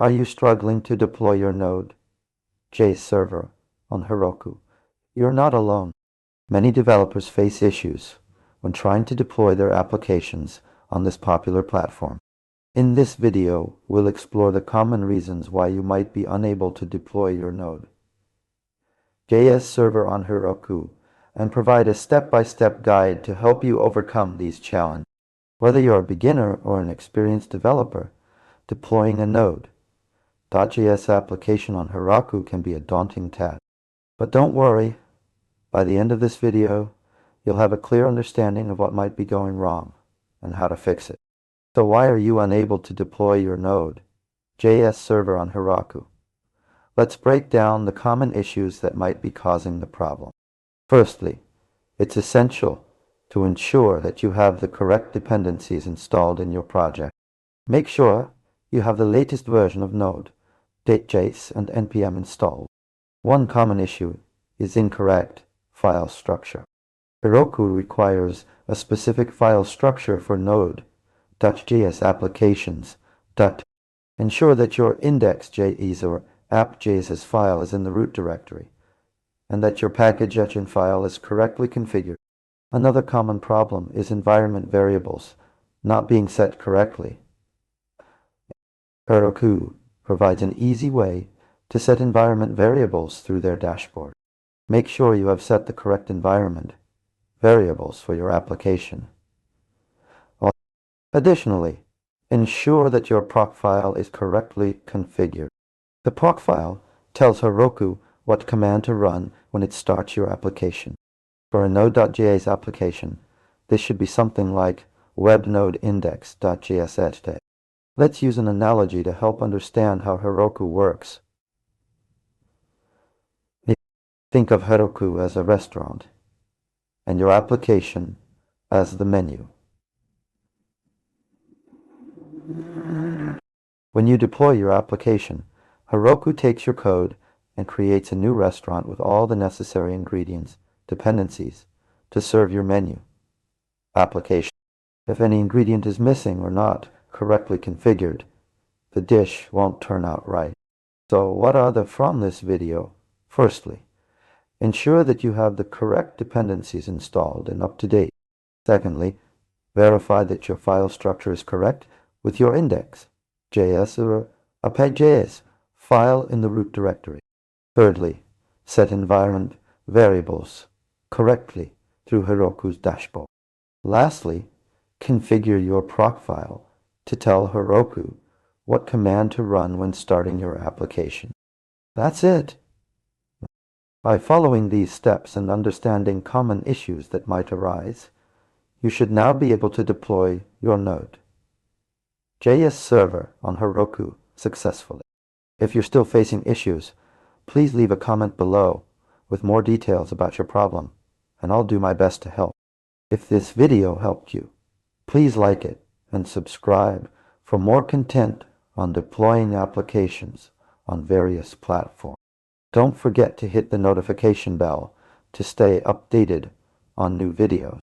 Are you struggling to deploy your Node.js server on Heroku? You're not alone. Many developers face issues when trying to deploy their applications on this popular platform. In this video, we'll explore the common reasons why you might be unable to deploy your Node.js server on Heroku and provide a step-by-step guide to help you overcome these challenges. Whether you're a beginner or an experienced developer, deploying a Node.js application on Heroku can be a daunting task. But don't worry, by the end of this video, you'll have a clear understanding of what might be going wrong and how to fix it. So why are you unable to deploy your Node.js server on Heroku? Let's break down the common issues that might be causing the problem. Firstly, it's essential to ensure that you have the correct dependencies installed in your project. Make sure you have the latest version of Node.js and npm installed. One common issue is incorrect file structure. Heroku requires a specific file structure for Node.js applications. Ensure that your index.js or app.js file is in the root directory and that your package.js file is correctly configured. Another common problem is environment variables not being set correctly. Heroku provides an easy way to set environment variables through their dashboard. Make sure you have set the correct environment variables for your application. Additionally, ensure that your proc file is correctly configured. The proc file tells Heroku what command to run when it starts your application. For a Node.js application, this should be something like webnode-index.js. Let's use an analogy to help understand how Heroku works. Think of Heroku as a restaurant and your application as the menu. When you deploy your application, Heroku takes your code and creates a new restaurant with all the necessary ingredients, dependencies, to serve your menu application. If any ingredient is missing or not correctly configured, the dish won't turn out right. So what are from this video? Firstly, ensure that you have the correct dependencies installed and up to date. Secondly, verify that your file structure is correct with your index.js or app.js file in the root directory. Thirdly, set environment variables correctly through Heroku's dashboard. Lastly, configure your proc file to tell Heroku what command to run when starting your application. That's it. By following these steps and understanding common issues that might arise, you should now be able to deploy your Node.js server on Heroku successfully. If you're still facing issues, please leave a comment below with more details about your problem, and I'll do my best to help. If this video helped you, please like it and subscribe for more content on deploying applications on various platforms. Don't forget to hit the notification bell to stay updated on new videos.